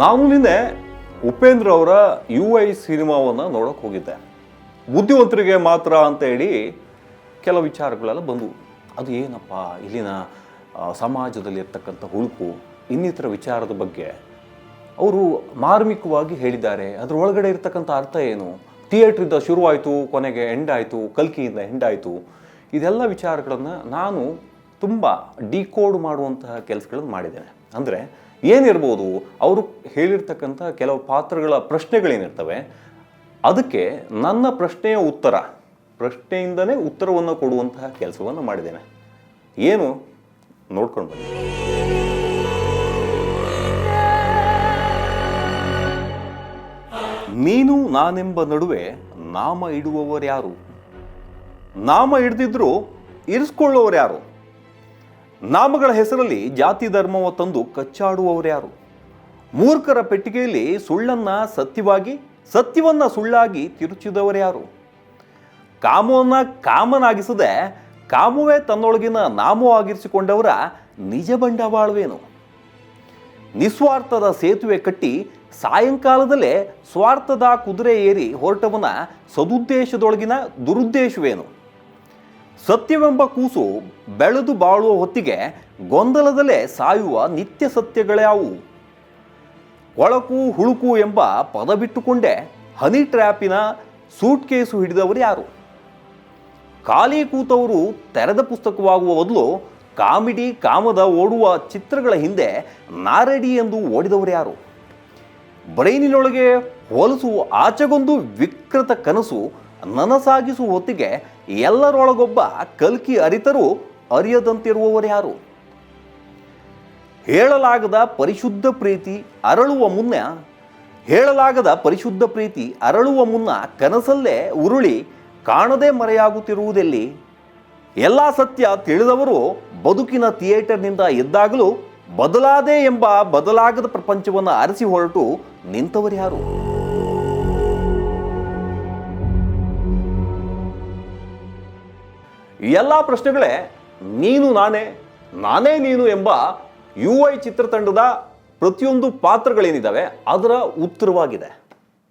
ನಾನು ನಿನ್ನೆ ಉಪೇಂದ್ರ ಅವರ UI ಸಿನಿಮಾವನ್ನು ನೋಡೋಕೆ ಹೋಗಿದ್ದೆ. ಬುದ್ಧಿವಂತರಿಗೆ ಮಾತ್ರ ಅಂತ ಹೇಳಿ ಕೆಲವು ವಿಚಾರಗಳೆಲ್ಲ ಬಂದವು. ಅದು ಏನಪ್ಪ, ಇಲ್ಲಿನ ಸಮಾಜದಲ್ಲಿ ಇರ್ತಕ್ಕಂಥ ಹುಳುಕು ಇನ್ನಿತರ ವಿಚಾರದ ಬಗ್ಗೆ ಅವರು ಮಾರ್ಮಿಕವಾಗಿ ಹೇಳಿದ್ದಾರೆ. ಅದರ ಒಳಗಡೆ ಇರ್ತಕ್ಕಂಥ ಅರ್ಥ ಏನು, ಥಿಯೇಟ್ರಿಂದ ಶುರುವಾಯಿತು, ಕೊನೆಗೆ ಎಂಡ್ ಆಯಿತು, ಕಲ್ಕಿಯಿಂದ ಎಂಡ್ ಆಯಿತು, ಇದೆಲ್ಲ ವಿಚಾರಗಳನ್ನು ನಾನು ತುಂಬ ಡಿಕೋಡ್ ಮಾಡುವಂತಹ ಕೆಲಸಗಳನ್ನು ಮಾಡಿದ್ದೇನೆ. ಅಂದರೆ ಏನಿರ್ಬೋದು, ಅವರು ಹೇಳಿರ್ತಕ್ಕಂಥ ಕೆಲವು ಪಾತ್ರಗಳ ಪ್ರಶ್ನೆಗಳೇನಿರ್ತವೆ, ಅದಕ್ಕೆ ನನ್ನ ಪ್ರಶ್ನೆಯಿಂದನೇ ಉತ್ತರವನ್ನು ಕೊಡುವಂತಹ ಕೆಲಸವನ್ನು ಮಾಡಿದ್ದೇನೆ. ಏನು ನೋಡ್ಕೊಂಡು ಬನ್ನಿ. ನೀನು ನಾನೆಂಬ ನಡುವೆ ನಾಮ ಇಡುವವರ್ಯಾರು? ನಾಮ ಹಿಡಿದಿದ್ರು ಇರಿಸ್ಕೊಳ್ಳೋರು ಯಾರು? ನಾಮಗಳ ಹೆಸರಲ್ಲಿ ಜಾತಿ ಧರ್ಮವ ತಂದು ಕಚ್ಚಾಡುವವರ್ಯಾರು? ಮೂರ್ಖರ ಪೆಟ್ಟಿಗೆಯಲ್ಲಿ ಸುಳ್ಳನ್ನ ಸತ್ಯವಾಗಿ, ಸತ್ಯವನ್ನ ಸುಳ್ಳಾಗಿ ತಿರುಚಿದವರ್ಯಾರು? ಕಾಮವನ್ನ ಕಾಮನಾಗಿಸದೆ ಕಾಮವೇ ತನ್ನೊಳಗಿನ ನಾಮವಾಗಿರಿಸಿಕೊಂಡವರ ನಿಜ ಬಂಡವಾಳವೇನು? ನಿಸ್ವಾರ್ಥದ ಸೇತುವೆ ಕಟ್ಟಿ ಸಾಯಂಕಾಲದಲ್ಲೇ ಸ್ವಾರ್ಥದ ಕುದುರೆ ಏರಿ ಹೊರಟವನ ಸದುದ್ದೇಶದೊಳಗಿನ ದುರುದ್ದೇಶವೇನು? ಸತ್ಯವೆಂಬ ಕೂಸು ಬೆಳೆದು ಬಾಳುವ ಹೊತ್ತಿಗೆ ಗೊಂದಲದಲ್ಲೇ ಸಾಯುವ ನಿತ್ಯ ಸತ್ಯಗಳ್ಯಾವು? ಕೊಳಕು ಹುಳುಕು ಎಂಬ ಪದ ಬಿಟ್ಟುಕೊಂಡೇ ಹನಿ ಟ್ರ್ಯಾಪಿನ ಸೂಟ್ ಕೇಸು ಹಿಡಿದವರು ಯಾರು? ಖಾಲಿ ಕೂತವರು ತೆರೆದ ಪುಸ್ತಕವಾಗುವ ಬದಲು ಕಾಮಿಡಿ ಕಾಮದ ಓಡುವ ಚಿತ್ರಗಳ ಹಿಂದೆ ನಾರೆಡಿ ಎಂದು ಓಡಿದವರು ಯಾರು? ಬ್ರೈನಿನೊಳಗೆ ಹೊಲಸು ಆಚೆಗೊಂದು ವಿಕೃತ ಕನಸು ನನಸಾಗಿಸುವ ಹೊತ್ತಿಗೆ ಎಲ್ಲರೊಳಗೊಬ್ಬ ಕಲ್ಕಿ ಅರಿತರೂ ಅರಿಯದಂತಿರುವವರು ಯಾರು? ಹೇಳಲಾಗದ ಪರಿಶುದ್ಧ ಪ್ರೀತಿ ಅರಳುವ ಮುನ್ನ ಕನಸಲ್ಲೇ ಉರುಳಿ ಕಾಣದೆ ಮರೆಯಾಗುತ್ತಿರುವುದೆಲ್ಲಿ? ಎಲ್ಲ ಸತ್ಯ ತಿಳಿದವರು ಬದುಕಿನ ಥಿಯೇಟರ್ನಿಂದ ಎದ್ದಾಗಲೂ ಬದಲಾದೆ ಎಂಬ ಬದಲಾಗದ ಪ್ರಪಂಚವನ್ನು ಅರಸಿ ಹೊರಟು ನಿಂತವರು ಯಾರು? ಎಲ್ಲ ಪ್ರಶ್ನೆಗಳೇ ನೀನು ನಾನೇ, ನಾನೇ ನೀನು ಎಂಬ UI ಚಿತ್ರತಂಡದ ಪ್ರತಿಯೊಂದು ಪಾತ್ರಗಳೇನಿದ್ದಾವೆ ಅದರ ಉತ್ತರವಾಗಿದೆ.